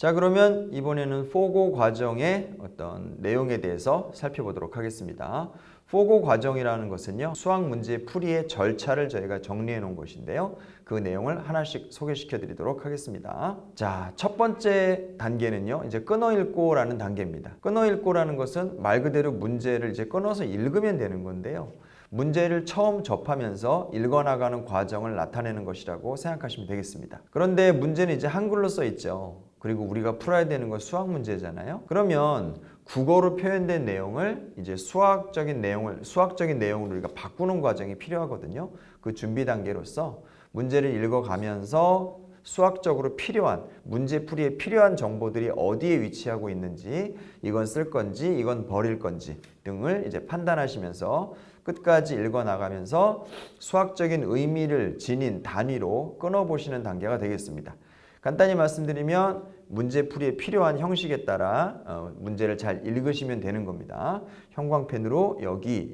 자, 그러면 이번에는 포고 과정의 어떤 내용에 대해서 살펴보도록 하겠습니다. 포고 과정이라는 것은요, 수학 문제 풀이의 절차를 저희가 정리해 놓은 것인데요. 그 내용을 하나씩 소개시켜 드리도록 하겠습니다. 자, 첫 번째 단계는요, 이제 끊어 읽고라는 단계입니다. 끊어 읽고라는 것은 말 그대로 문제를 이제 끊어서 읽으면 되는 건데요. 문제를 처음 접하면서 읽어나가는 과정을 나타내는 것이라고 생각하시면 되겠습니다. 그런데 문제는 이제 한글로 써 있죠. 그리고 우리가 풀어야 되는 건 수학 문제잖아요. 그러면 국어로 표현된 내용을 이제 수학적인 내용으로 우리가 바꾸는 과정이 필요하거든요. 그 준비 단계로서 문제를 읽어가면서 수학적으로 필요한, 문제풀이에 필요한 정보들이 어디에 위치하고 있는지, 이건 쓸 건지, 이건 버릴 건지 등을 이제 판단하시면서 끝까지 읽어나가면서 수학적인 의미를 지닌 단위로 끊어보시는 단계가 되겠습니다. 간단히 말씀드리면 문제풀이에 필요한 형식에 따라 문제를 잘 읽으시면 되는 겁니다. 형광펜으로 여기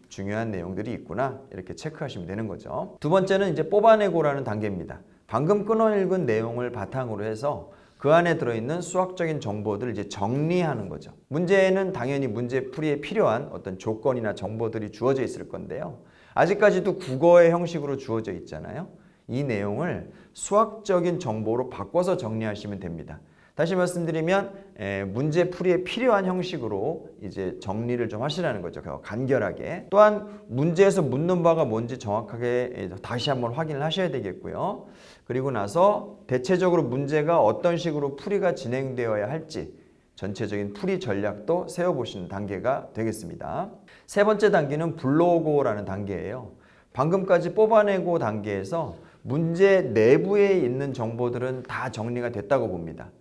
중요한 내용들이 있구나 이렇게 체크하시면 되는 거죠. 두 번째는 이제 뽑아내고라는 단계입니다. 방금 끊어 읽은 내용을 바탕으로 해서 그 안에 들어있는 수학적인 정보들을 이제 정리하는 거죠. 문제에는 당연히 문제풀이에 필요한 어떤 조건이나 정보들이 주어져 있을 건데요. 아직까지도 국어의 형식으로 주어져 있잖아요. 이 내용을 수학적인 정보로 바꿔서 정리하시면 됩니다. 다시 말씀드리면 문제풀이에 필요한 형식으로 이제 정리를 좀 하시라는 거죠. 간결하게. 또한 문제에서 묻는 바가 뭔지 정확하게 다시 한번 확인을 하셔야 되겠고요. 그리고 나서 대체적으로 문제가 어떤 식으로 풀이가 진행되어야 할지 전체적인 풀이 전략도 세워보시는 단계가 되겠습니다. 세 번째 단계는 불러오고라는 단계예요. 방금까지 뽑아내고 단계에서 문제 내부에 있는 정보들은 다 정리가 됐다고 봅니다.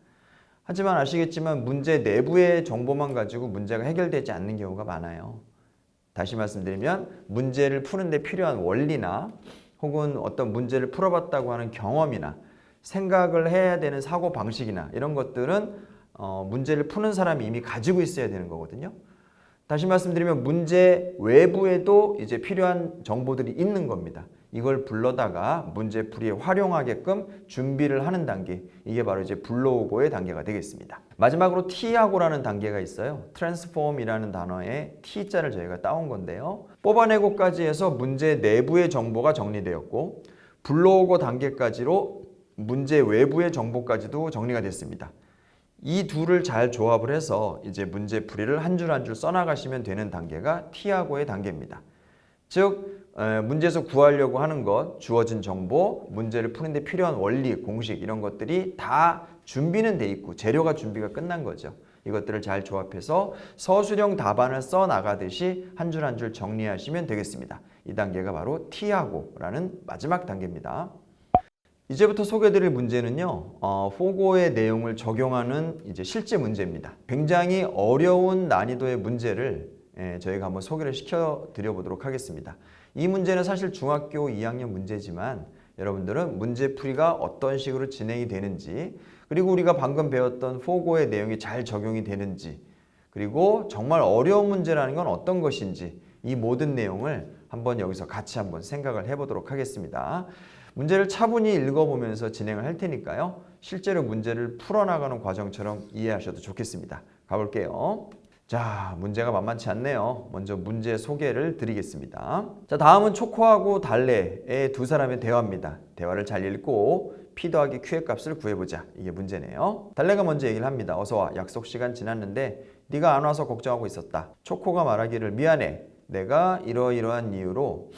하지만 아시겠지만 문제 내부의 정보만 가지고 문제가 해결되지 않는 경우가 많아요. 다시 말씀드리면 문제를 푸는데 필요한 원리나 혹은 어떤 문제를 풀어봤다고 하는 경험이나 생각을 해야 되는 사고 방식이나 이런 것들은 문제를 푸는 사람이 이미 가지고 있어야 되는 거거든요. 다시 말씀드리면 문제 외부에도 이제 필요한 정보들이 있는 겁니다. 이걸 불러다가 문제풀이에 활용하게끔 준비를 하는 단계, 이게 바로 이제 불러오고의 단계가 되겠습니다. 마지막으로 T하고라는 단계가 있어요. 트랜스폼이라는 단어의 T자를 저희가 따온 건데요. 뽑아내고까지 해서 문제 내부의 정보가 정리되었고 불러오고 단계까지로 문제 외부의 정보까지도 정리가 됐습니다. 이 둘을 잘 조합을 해서 이제 문제풀이를 한 줄 한 줄 써나가시면 되는 단계가 T하고의 단계입니다. 즉 문제에서 구하려고 하는 것, 주어진 정보, 문제를 푸는데 필요한 원리, 공식 이런 것들이 다 준비는 돼 있고 재료가 준비가 끝난 거죠. 이것들을 잘 조합해서 서술형 답안을 써 나가듯이 한 줄 한 줄 정리하시면 되겠습니다. 이 단계가 바로 T하고라는 마지막 단계입니다. 이제부터 소개드릴 문제는요, 포고의 내용을 적용하는 이제 실제 문제입니다. 굉장히 어려운 난이도의 문제를 저희가 한번 소개를 시켜 드려보도록 하겠습니다. 이 문제는 사실 중학교 2학년 문제지만 여러분들은 문제풀이가 어떤 식으로 진행이 되는지, 그리고 우리가 방금 배웠던 포고의 내용이 잘 적용이 되는지, 그리고 정말 어려운 문제라는 건 어떤 것인지, 이 모든 내용을 한번 여기서 같이 한번 생각을 해보도록 하겠습니다. 문제를 차분히 읽어보면서 진행을 할 테니까요. 실제로 문제를 풀어나가는 과정처럼 이해하셔도 좋겠습니다. 가볼게요. 자, 문제가 만만치 않네요. 먼저 문제 소개를 드리겠습니다. 자, 다음은 초코하고 달래의 두 사람의 대화입니다. 대화를 잘 읽고 P 더하기 Q의 값을 구해보자. 이게 문제네요. 달래가 먼저 얘기를 합니다. 어서와. 약속 시간 지났는데 네가 안 와서 걱정하고 있었다. 초코가 말하기를 미안해. 내가 이러이러한 이유로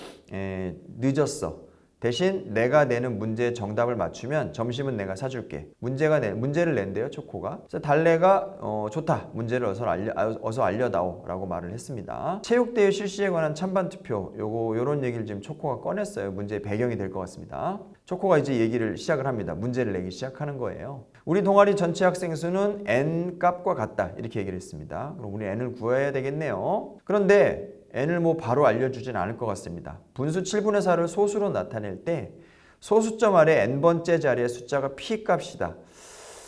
늦었어. 대신 내가 내는 문제의 정답을 맞추면 점심은 내가 사줄게. 문제를 낸대요, 초코가. 그래서 달래가 좋다. 문제를 어서 알려다오 라고 말을 했습니다. 체육대회 실시에 관한 찬반 투표, 요런 얘기를 지금 초코가 꺼냈어요. 문제의 배경이 될 것 같습니다. 초코가 이제 얘기를 시작을 합니다. 문제를 내기 시작하는 거예요. 우리 동아리 전체 학생 수는 n 값과 같다. 이렇게 얘기를 했습니다. 그럼 우리 n을 구해야 되겠네요. 그런데 n을 바로 알려주진 않을 것 같습니다. 분수 7분의 4를 소수로 나타낼 때 소수점 아래 n번째 자리의 숫자가 p 값이다.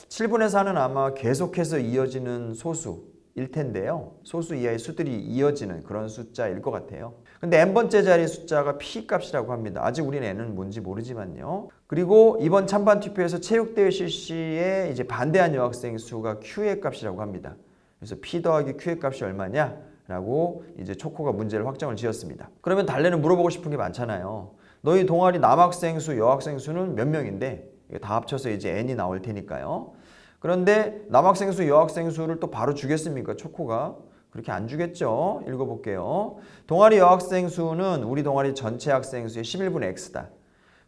7분의 4는 아마 계속해서 이어지는 소수일 텐데요. 소수 이하의 수들이 이어지는 그런 숫자일 것 같아요. 근데 n번째 자리 숫자가 p 값이라고 합니다. 아직 우리는 n은 뭔지 모르지만요. 그리고 이번 찬반 투표에서 체육대회 실시에 이제 반대한 여학생 수가 q의 값이라고 합니다. 그래서 p 더하기 q의 값이 얼마냐? 라고 이제 초코가 문제를 확정을 지었습니다. 그러면 달래는 물어보고 싶은 게 많잖아요. 너희 동아리 남학생 수, 여학생 수는 몇 명인데 다 합쳐서 이제 n이 나올 테니까요. 그런데 남학생 수, 여학생 수를 또 바로 주겠습니까? 초코가. 그렇게 안 주겠죠. 읽어볼게요. 동아리 여학생 수는 우리 동아리 전체 학생 수의 11분의 x다.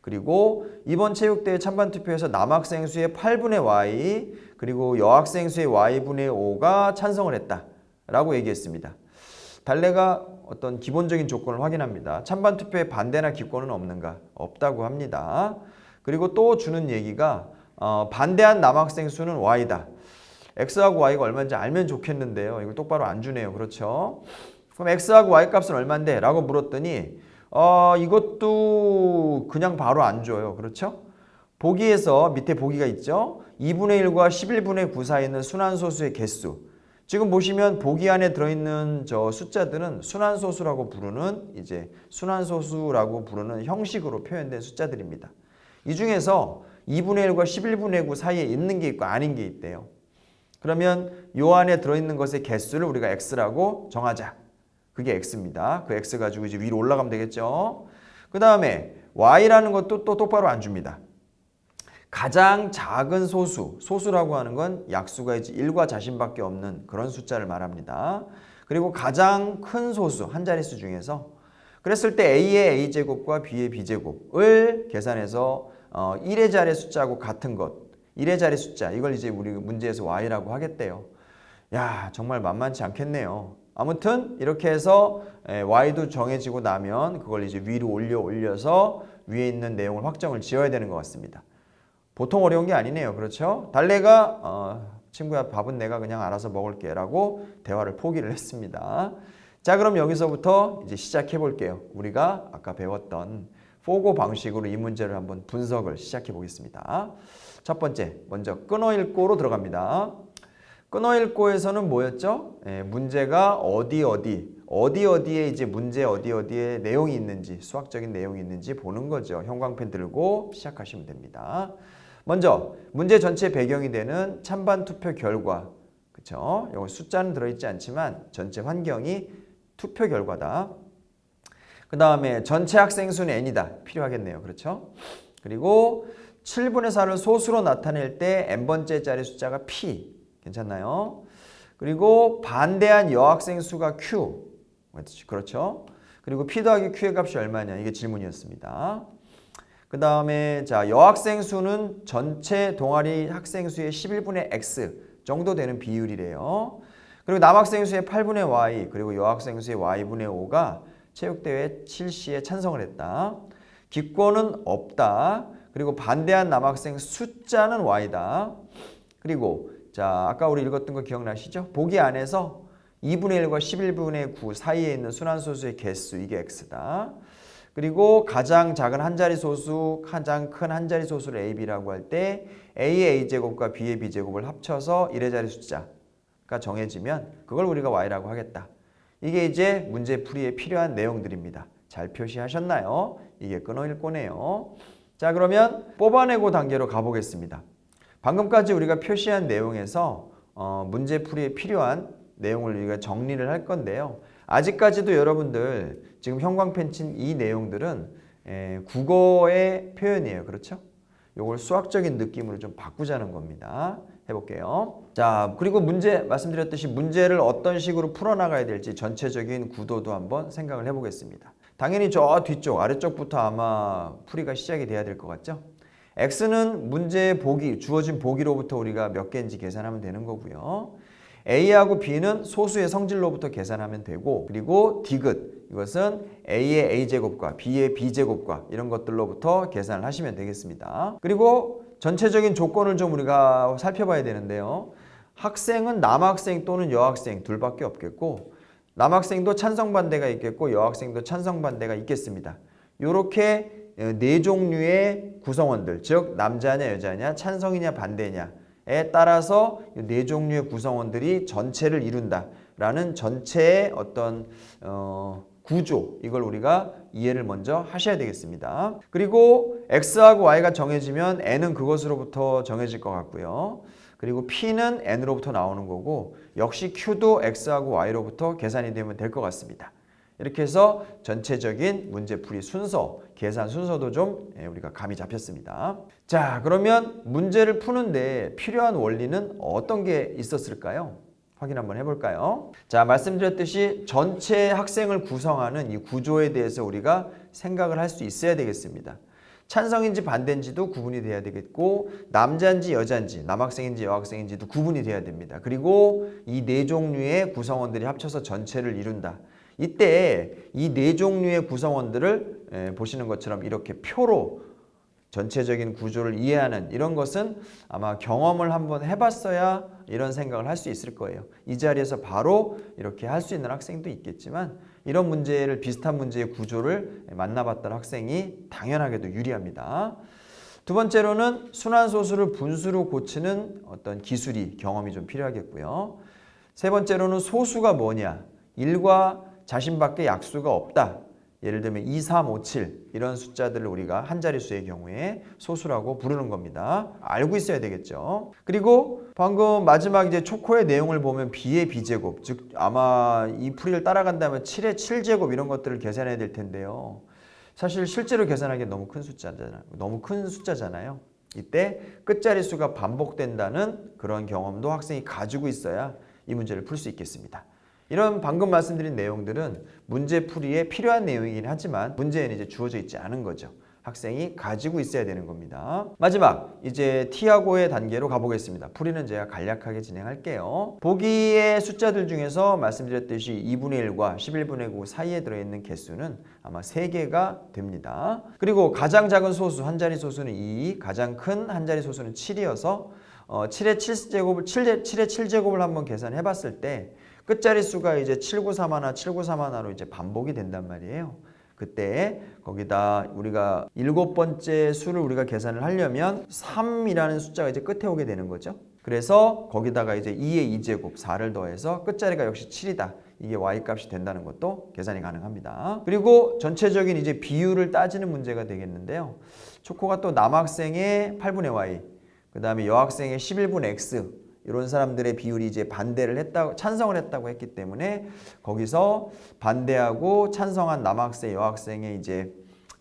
그리고 이번 체육대회 찬반 투표에서 남학생 수의 8분의 y 그리고 여학생 수의 y분의 5가 찬성을 했다. 라고 얘기했습니다. 달래가 어떤 기본적인 조건을 확인합니다. 찬반 투표에 반대나 기권은 없는가? 없다고 합니다. 그리고 또 주는 얘기가 반대한 남학생 수는 y다. x하고 y가 얼마인지 알면 좋겠는데요. 이걸 똑바로 안 주네요. 그렇죠? 그럼 x하고 y 값은 얼마인데? 라고 물었더니 이것도 그냥 바로 안 줘요. 그렇죠? 보기에서 밑에 보기가 있죠? 2분의 1과 11분의 9 사이에 있는 순환소수의 개수. 지금 보시면 보기 안에 들어있는 저 숫자들은 순환소수라고 부르는 형식으로 표현된 숫자들입니다. 이 중에서 2분의 1과 11분의 9 사이에 있는 게 있고 아닌 게 있대요. 그러면 요 안에 들어있는 것의 개수를 우리가 x라고 정하자. 그게 x입니다. 그 x 가지고 이제 위로 올라가면 되겠죠. 그 다음에 y라는 것도 또 똑바로 안 줍니다. 가장 작은 소수라고 하는 건 약수가 이제 1과 자신밖에 없는 그런 숫자를 말합니다. 그리고 가장 큰 소수, 한 자릿수 중에서 그랬을 때 a의 a제곱과 b의 b제곱을 계산해서 1의 자리 숫자하고 같은 것 1의 자리 숫자 이걸 이제 우리 문제에서 y라고 하겠대요. 야, 정말 만만치 않겠네요. 아무튼 이렇게 해서 y도 정해지고 나면 그걸 이제 위로 올려서 위에 있는 내용을 확정을 지어야 되는 것 같습니다. 보통 어려운 게 아니네요. 그렇죠? 달래가 친구야 밥은 내가 그냥 알아서 먹을게 라고 대화를 포기를 했습니다. 자, 그럼 여기서부터 이제 시작해 볼게요. 우리가 아까 배웠던 포고 방식으로 이 문제를 한번 분석을 시작해 보겠습니다. 첫 번째, 먼저 끊어 읽고로 들어갑니다. 끊어 읽고에서는 뭐였죠? 문제가 어디에 이제 문제 어디에 내용이 있는지, 수학적인 내용이 있는지 보는 거죠. 형광펜 들고 시작하시면 됩니다. 먼저 문제 전체 배경이 되는 찬반 투표 결과, 그렇죠? 여기 숫자는 들어있지 않지만 전체 환경이 투표 결과다. 그 다음에 전체 학생 수는 n이다. 필요하겠네요. 그렇죠? 그리고 7분의 4를 소수로 나타낼 때 n번째 자리 숫자가 p. 괜찮나요? 그리고 반대한 여학생 수가 q. 그렇죠? 그리고 p 더하기 q의 값이 얼마냐? 이게 질문이었습니다. 그 다음에 자, 여학생 수는 전체 동아리 학생 수의 11분의 x 정도 되는 비율이래요. 그리고 남학생 수의 8분의 y 그리고 여학생 수의 y분의 5가 체육대회 실시에 찬성을 했다. 기권은 없다. 그리고 반대한 남학생 숫자는 y다. 그리고 자, 아까 우리 읽었던 거 기억나시죠? 보기 안에서 2분의 1과 11분의 9 사이에 있는 순환소수의 개수, 이게 x다. 그리고 가장 작은 한 자리 소수, 가장 큰 한 자리 소수를 a, b라고 할 때 a의 a제곱과 b의 b제곱을 합쳐서 1의 자리 숫자가 정해지면 그걸 우리가 y라고 하겠다. 이게 이제 문제 풀이에 필요한 내용들입니다. 잘 표시하셨나요? 이게 끊어 읽고네요. 자, 그러면 뽑아내고 단계로 가보겠습니다. 방금까지 우리가 표시한 내용에서 문제 풀이에 필요한 내용을 우리가 정리를 할 건데요. 아직까지도 여러분들 지금 형광펜 친 이 내용들은 국어의 표현이에요. 그렇죠? 이걸 수학적인 느낌으로 좀 바꾸자는 겁니다. 해볼게요. 자, 그리고 문제 말씀드렸듯이 문제를 어떤 식으로 풀어나가야 될지 전체적인 구도도 한번 생각을 해보겠습니다. 당연히 저 뒤쪽 아래쪽부터 아마 풀이가 시작이 돼야 될 것 같죠? X는 문제 보기, 주어진 보기로부터 우리가 몇 개인지 계산하면 되는 거고요. A하고 B는 소수의 성질로부터 계산하면 되고, 그리고 디귿, 이것은 A의 A제곱과 B의 B제곱과 이런 것들로부터 계산을 하시면 되겠습니다. 그리고 전체적인 조건을 좀 우리가 살펴봐야 되는데요. 학생은 남학생 또는 여학생 둘밖에 없겠고, 남학생도 찬성 반대가 있겠고 여학생도 찬성 반대가 있겠습니다. 이렇게 네 종류의 구성원들, 즉 남자냐 여자냐 찬성이냐 반대냐에 따라서 네 종류의 구성원들이 전체를 이룬다라는 전체의 어떤 구조, 이걸 우리가 이해를 먼저 하셔야 되겠습니다. 그리고 x하고 y가 정해지면 n은 그것으로부터 정해질 것 같고요. 그리고 p는 n으로부터 나오는 거고 역시 q도 x하고 y로부터 계산이 되면 될 것 같습니다. 이렇게 해서 전체적인 문제풀이 순서, 계산 순서도 좀 우리가 감이 잡혔습니다. 자, 그러면 문제를 푸는데 필요한 원리는 어떤 게 있었을까요? 확인 한번 해볼까요? 자, 말씀드렸듯이 전체 학생을 구성하는 이 구조에 대해서 우리가 생각을 할 수 있어야 되겠습니다. 찬성인지 반대인지도 구분이 돼야 되겠고 남자인지 여자인지 남학생인지 여학생인지도 구분이 돼야 됩니다. 그리고 이 네 종류의 구성원들이 합쳐서 전체를 이룬다. 이때 이 네 종류의 구성원들을 보시는 것처럼 이렇게 표로 전체적인 구조를 이해하는 이런 것은 아마 경험을 한번 해봤어야 이런 생각을 할 수 있을 거예요. 이 자리에서 바로 이렇게 할 수 있는 학생도 있겠지만 이런 문제를 비슷한 문제의 구조를 만나봤던 학생이 당연하게도 유리합니다. 두 번째로는 순환소수를 분수로 고치는 어떤 기술이 경험이 좀 필요하겠고요. 세 번째로는 소수가 뭐냐, 1과 자신밖에 약수가 없다. 예를 들면 2, 3, 5, 7 이런 숫자들을 우리가 한 자릿수의 경우에 소수라고 부르는 겁니다. 알고 있어야 되겠죠. 그리고 방금 마지막 이제 초코의 내용을 보면 b의 b제곱, 즉 아마 이 풀이를 따라간다면 7의 7제곱 이런 것들을 계산해야 될 텐데요. 사실 실제로 계산하기엔 너무 큰 숫자잖아요. 이때 끝자릿수가 반복된다는 그런 경험도 학생이 가지고 있어야 이 문제를 풀 수 있겠습니다. 이런 방금 말씀드린 내용들은 문제풀이에 필요한 내용이긴 하지만 문제에는 이제 주어져 있지 않은 거죠. 학생이 가지고 있어야 되는 겁니다. 마지막 이제 T하고의 단계로 가보겠습니다. 풀이는 제가 간략하게 진행할게요. 보기의 숫자들 중에서 말씀드렸듯이 2분의 1과 11분의 9 사이에 들어있는 개수는 아마 3개가 됩니다. 그리고 가장 작은 소수 한 자리 소수는 2, 가장 큰 한 자리 소수는 7이어서 7의 7제곱을 한번 계산해 봤을 때 끝자릿수가 이제 793하나 793하나로 이제 반복이 된단 말이에요. 그때 거기다 우리가 7번째 수를 우리가 계산을 하려면 3이라는 숫자가 이제 끝에 오게 되는 거죠. 그래서 거기다가 이제 2의 2제곱 4를 더해서 끝자리가 역시 7이다. 이게 y값이 된다는 것도 계산이 가능합니다. 그리고 전체적인 이제 비율을 따지는 문제가 되겠는데요. 초코가 또 남학생의 8분의 y, 그 다음에 여학생의 11분의 x 이런 사람들의 비율이 이제 반대를 했다고 찬성을 했다고 했기 때문에 거기서 반대하고 찬성한 남학생, 여학생의 이제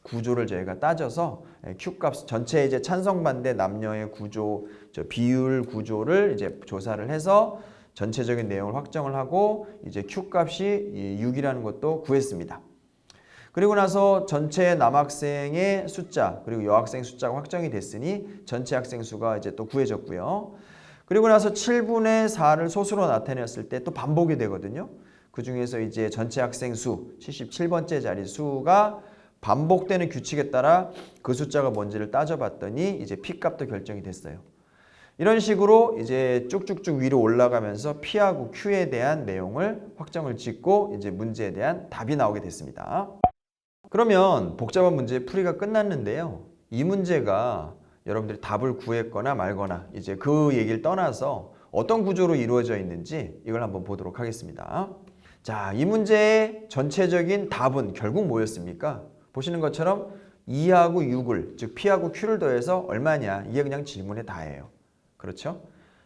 구조를 저희가 따져서 Q값 전체 이제 찬성 반대 남녀의 구조, 비율 구조를 이제 조사를 해서 전체적인 내용을 확정을 하고 이제 Q값이 6이라는 것도 구했습니다. 그리고 나서 전체 남학생의 숫자 그리고 여학생 숫자가 확정이 됐으니 전체 학생 수가 이제 또 구해졌고요. 그리고 나서 7분의 4를 소수로 나타냈을 때 또 반복이 되거든요. 그 중에서 이제 전체 학생 수 77번째 자리 수가 반복되는 규칙에 따라 그 숫자가 뭔지를 따져봤더니 이제 P값도 결정이 됐어요. 이런 식으로 이제 쭉쭉쭉 위로 올라가면서 P하고 Q에 대한 내용을 확정을 짓고 이제 문제에 대한 답이 나오게 됐습니다. 그러면 복잡한 문제의 풀이가 끝났는데요. 이 문제가 여러분들이 답을 구했거나 말거나 이제 그 얘기를 떠나서 어떤 구조로 이루어져 있는지 이걸 한번 보도록 하겠습니다. 자, 이 문제의 전체적인 답은 결국 뭐였습니까? 보시는 것처럼 2하고 6을 즉 P하고 Q를 더해서 얼마냐 이게 그냥 질문의 다예요. 그렇죠?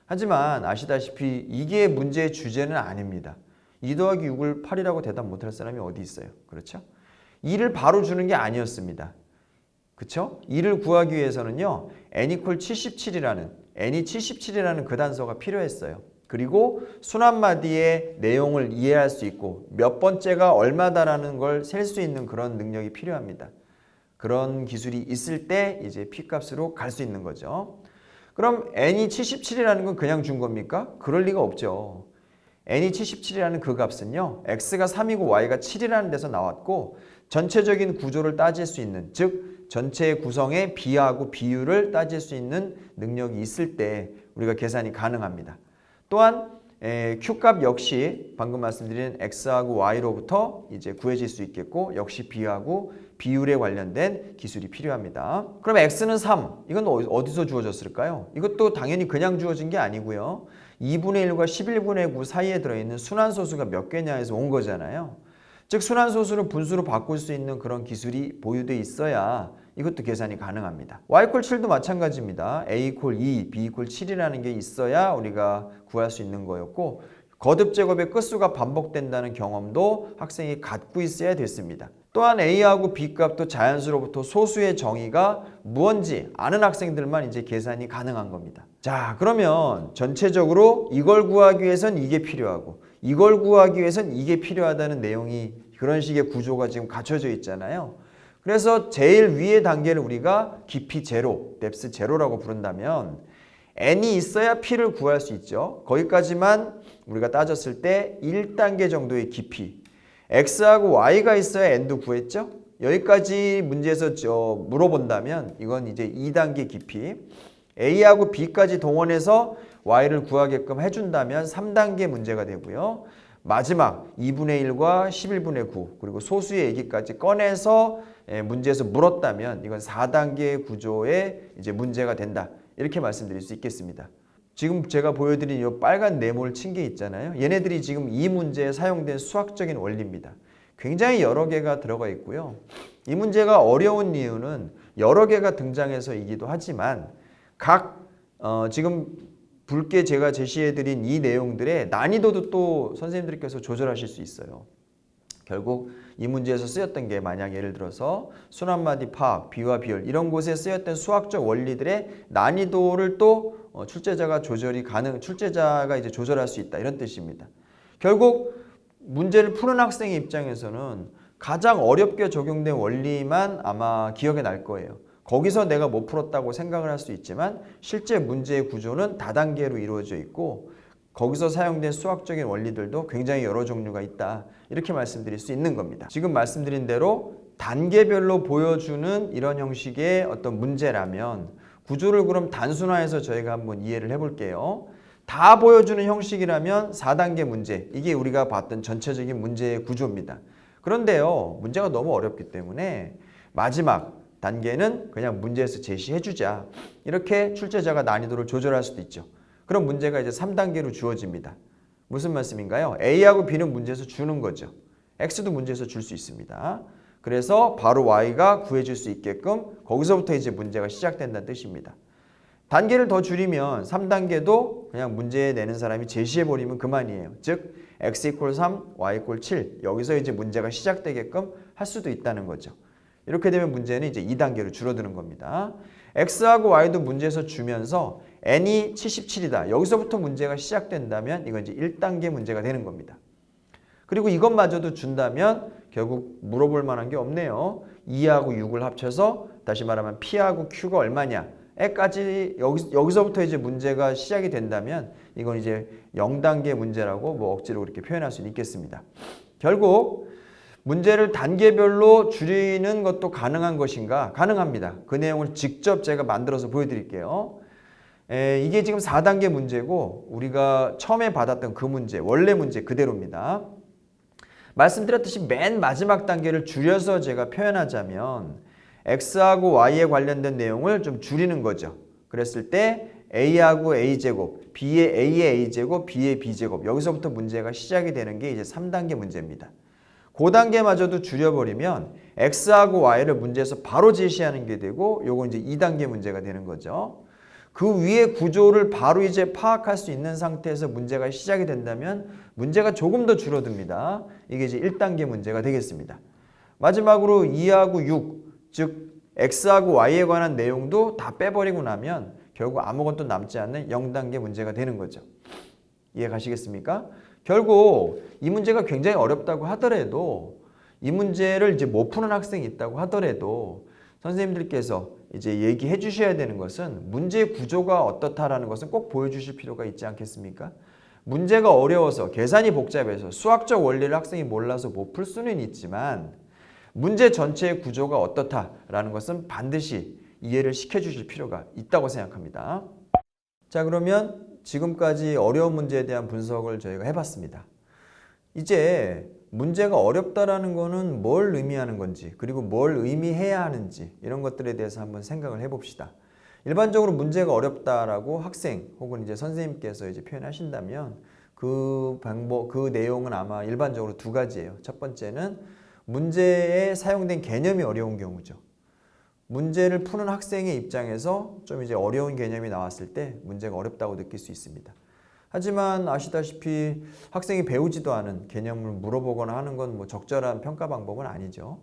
하지만 아시다시피 이게 문제의 주제는 아닙니다. 2 더하기 6을 8이라고 대답 못할 사람이 어디 있어요? 그렇죠? 2를 바로 주는 게 아니었습니다. 그쵸? 2를 구하기 위해서는요. n = 77이라는 n이 77이라는 그 단서가 필요했어요. 그리고 순환마디의 내용을 이해할 수 있고 몇 번째가 얼마다라는 걸 셀 수 있는 그런 능력이 필요합니다. 그런 기술이 있을 때 이제 P값으로 갈 수 있는 거죠. 그럼 n이 77이라는 건 그냥 준 겁니까? 그럴 리가 없죠. n이 77이라는 그 값은요. x가 3이고 y가 7이라는 데서 나왔고 전체적인 구조를 따질 수 있는 즉 전체 구성의 비하고 비율을 따질 수 있는 능력이 있을 때 우리가 계산이 가능합니다. 또한 Q값 역시 방금 말씀드린 X하고 Y로부터 이제 구해질 수 있겠고 역시 B하고 비율에 관련된 기술이 필요합니다. 그럼 X는 3. 이건 어디서 주어졌을까요? 이것도 당연히 그냥 주어진 게 아니고요. 2분의 1과 11분의 9 사이에 들어있는 순환소수가 몇 개냐 해서 온 거잖아요. 즉 순환소수를 분수로 바꿀 수 있는 그런 기술이 보유되어 있어야 이것도 계산이 가능합니다. y = 7도 마찬가지입니다. a = 2, b = 7이라는 게 있어야 우리가 구할 수 있는 거였고 거듭 제곱의 끝수가 반복된다는 경험도 학생이 갖고 있어야 됐습니다. 또한 a하고 b 값도 자연수로부터 소수의 정의가 무언지 아는 학생들만 이제 계산이 가능한 겁니다. 자, 그러면 전체적으로 이걸 구하기 위해선 이게 필요하고 이걸 구하기 위해선 이게 필요하다는 내용이 그런 식의 구조가 지금 갖춰져 있잖아요. 그래서 제일 위의 단계를 우리가 깊이 제로, 뎁스 제로라고 부른다면 n이 있어야 p를 구할 수 있죠. 거기까지만 우리가 따졌을 때 1단계 정도의 깊이, x하고 y가 있어야 n도 구했죠. 여기까지 문제에서 물어본다면 이건 이제 2단계 깊이, a하고 b까지 동원해서 y를 구하게끔 해준다면 3단계 문제가 되고요. 마지막 2분의 1과 11분의 9 그리고 소수의 얘기까지 꺼내서 문제에서 물었다면 이건 4단계 구조의 이제 문제가 된다. 이렇게 말씀드릴 수 있겠습니다. 지금 제가 보여드린 이 빨간 네모를 친 게 있잖아요. 얘네들이 지금 이 문제에 사용된 수학적인 원리입니다. 굉장히 여러 개가 들어가 있고요. 이 문제가 어려운 이유는 여러 개가 등장해서이기도 하지만 지금 붉게 제가 제시해드린 이 내용들의 난이도도 또 선생님들께서 조절하실 수 있어요. 결국 이 문제에서 쓰였던 게 만약 예를 들어서 순환마디 파악, 비와 비율 이런 곳에 쓰였던 수학적 원리들의 난이도를 또 출제자가 이제 조절할 수 있다 이런 뜻입니다. 결국 문제를 푸는 학생의 입장에서는 가장 어렵게 적용된 원리만 아마 기억에 날 거예요. 거기서 내가 못 풀었다고 생각을 할 수 있지만 실제 문제의 구조는 다단계로 이루어져 있고 거기서 사용된 수학적인 원리들도 굉장히 여러 종류가 있다. 이렇게 말씀드릴 수 있는 겁니다. 지금 말씀드린 대로 단계별로 보여주는 이런 형식의 어떤 문제라면 구조를 그럼 단순화해서 저희가 한번 이해를 해볼게요. 다 보여주는 형식이라면 4단계 문제, 이게 우리가 봤던 전체적인 문제의 구조입니다. 그런데요, 문제가 너무 어렵기 때문에 마지막 단계는 그냥 문제에서 제시해주자. 이렇게 출제자가 난이도를 조절할 수도 있죠. 그럼 문제가 이제 3단계로 주어집니다. 무슨 말씀인가요? A하고 B는 문제에서 주는 거죠. X도 문제에서 줄 수 있습니다. 그래서 바로 Y가 구해질 수 있게끔 거기서부터 이제 문제가 시작된다는 뜻입니다. 단계를 더 줄이면 3단계도 그냥 문제 내는 사람이 제시해버리면 그만이에요. 즉 X = 3, Y = 7 여기서 이제 문제가 시작되게끔 할 수도 있다는 거죠. 이렇게 되면 문제는 이제 2단계로 줄어드는 겁니다. X하고 Y도 문제에서 주면서 N이 77이다. 여기서부터 문제가 시작된다면 이건 이제 1단계 문제가 되는 겁니다. 그리고 이것마저도 준다면 결국 물어볼 만한 게 없네요. 2하고 6을 합쳐서 다시 말하면 P하고 Q가 얼마냐? 에까지 여기서부터 이제 문제가 시작이 된다면 이건 이제 0단계 문제라고 뭐 억지로 그렇게 표현할 수 있겠습니다. 결국 문제를 단계별로 줄이는 것도 가능한 것인가? 가능합니다. 그 내용을 직접 제가 만들어서 보여드릴게요. 이게 지금 4단계 문제고 우리가 처음에 받았던 그 문제, 원래 문제 그대로입니다. 말씀드렸듯이 맨 마지막 단계를 줄여서 제가 표현하자면 X하고 Y에 관련된 내용을 좀 줄이는 거죠. 그랬을 때 A하고 A제곱, B의 A의 A제곱, B의 B제곱 여기서부터 문제가 시작이 되는 게 이제 3단계 문제입니다. 그 단계마저도 줄여버리면 X하고 Y를 문제에서 바로 제시하는 게 되고 요거 이제 2단계 문제가 되는 거죠. 그 위에 구조를 바로 이제 파악할 수 있는 상태에서 문제가 시작이 된다면 문제가 조금 더 줄어듭니다. 이게 이제 1단계 문제가 되겠습니다. 마지막으로 2하고 6, 즉 X하고 Y에 관한 내용도 다 빼버리고 나면 결국 아무것도 남지 않는 0단계 문제가 되는 거죠. 이해 가시겠습니까? 결국 이 문제가 굉장히 어렵다고 하더라도 이 문제를 이제 못 푸는 학생이 있다고 하더라도 선생님들께서 이제 얘기해 주셔야 되는 것은 문제의 구조가 어떻다라는 것은 꼭 보여주실 필요가 있지 않겠습니까? 문제가 어려워서 계산이 복잡해서 수학적 원리를 학생이 몰라서 못 풀 수는 있지만 문제 전체의 구조가 어떻다라는 것은 반드시 이해를 시켜주실 필요가 있다고 생각합니다. 자, 그러면 지금까지 어려운 문제에 대한 분석을 저희가 해봤습니다. 이제 문제가 어렵다라는 거는 뭘 의미하는 건지 그리고 뭘 의미해야 하는지 이런 것들에 대해서 한번 생각을 해봅시다. 일반적으로 문제가 어렵다라고 학생 혹은 이제 선생님께서 이제 표현하신다면 그 방법, 그 내용은 아마 일반적으로 두 가지예요. 첫 번째는 문제에 사용된 개념이 어려운 경우죠. 문제를 푸는 학생의 입장에서 좀 이제 어려운 개념이 나왔을 때 문제가 어렵다고 느낄 수 있습니다. 하지만 아시다시피 학생이 배우지도 않은 개념을 물어보거나 하는 건 뭐 적절한 평가 방법은 아니죠.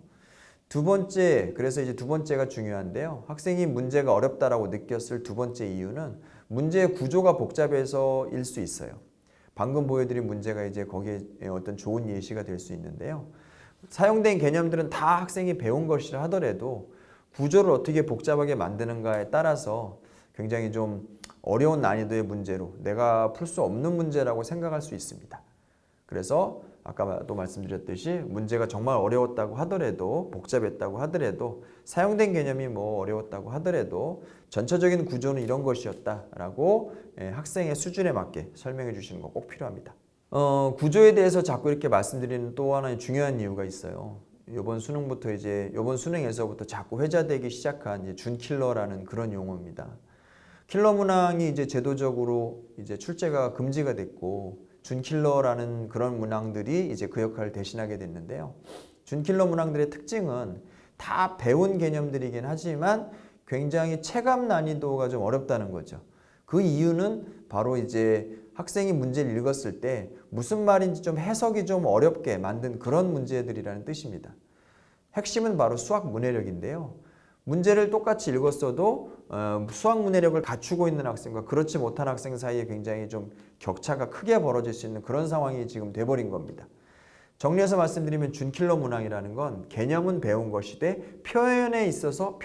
두 번째, 그래서 이제 두 번째가 중요한데요. 학생이 문제가 어렵다라고 느꼈을 두 번째 이유는 문제의 구조가 복잡해서일 수 있어요. 방금 보여드린 문제가 이제 거기에 어떤 좋은 예시가 될 수 있는데요. 사용된 개념들은 다 학생이 배운 것이라 하더라도 구조를 어떻게 복잡하게 만드는가에 따라서 굉장히 좀 어려운 난이도의 문제로 내가 풀 수 없는 문제라고 생각할 수 있습니다. 그래서 아까도 말씀드렸듯이 문제가 정말 어려웠다고 하더라도 복잡했다고 하더라도 사용된 개념이 뭐 어려웠다고 하더라도 전체적인 구조는 이런 것이었다라고 학생의 수준에 맞게 설명해 주시는 거 꼭 필요합니다. 구조에 대해서 자꾸 이렇게 말씀드리는 또 하나의 중요한 이유가 있어요. 이번 수능에서부터 자꾸 회자되기 시작한 이제 준킬러라는 그런 용어입니다. 킬러 문항이 이제 제도적으로 이제 출제가 금지가 됐고 준킬러라는 그런 문항들이 이제 그 역할을 대신하게 됐는데요. 준킬러 문항들의 특징은 다 배운 개념들이긴 하지만 굉장히 체감 난이도가 좀 어렵다는 거죠. 그 이유는 바로 이제 학생이 문제를 읽었을 때 무슨 말인지 좀 해석이 좀 어렵게 만든 그런 문제들이라는 뜻입니다. 핵심은 바로 수학 문해력인데요. 문제를 똑같이 읽었어도 수학 문해력을 갖추고 있는 학생과 그렇지 못한 학생 사이에 굉장히 좀 격차가 크게 벌어질 수 있는 그런 상황이 지금 돼버린 겁니다. 정리해서 말씀드리면 준킬러 문항이라는 건 개념은 배운 것이되 표현에 있어서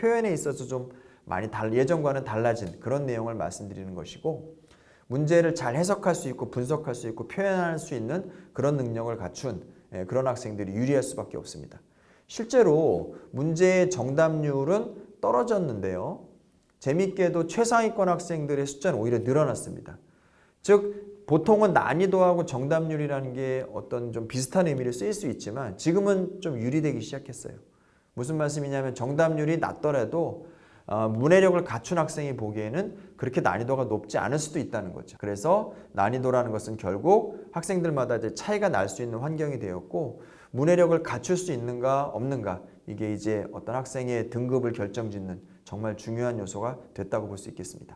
좀 많이 예전과는 달라진 그런 내용을 말씀드리는 것이고 문제를 잘 해석할 수 있고 분석할 수 있고 표현할 수 있는 그런 능력을 갖춘 그런 학생들이 유리할 수밖에 없습니다. 실제로 문제의 정답률은 떨어졌는데요. 재밌게도 최상위권 학생들의 숫자는 오히려 늘어났습니다. 즉 보통은 난이도하고 정답률이라는 게 어떤 좀 비슷한 의미를 쓰일 수 있지만 지금은 좀 유리되기 시작했어요. 무슨 말씀이냐면 정답률이 낮더라도 문해력을 갖춘 학생이 보기에는 그렇게 난이도가 높지 않을 수도 있다는 거죠. 그래서 난이도라는 것은 결국 학생들마다 이제 차이가 날 수 있는 환경이 되었고 문해력을 갖출 수 있는가 없는가 이게 이제 어떤 학생의 등급을 결정짓는 정말 중요한 요소가 됐다고 볼 수 있겠습니다.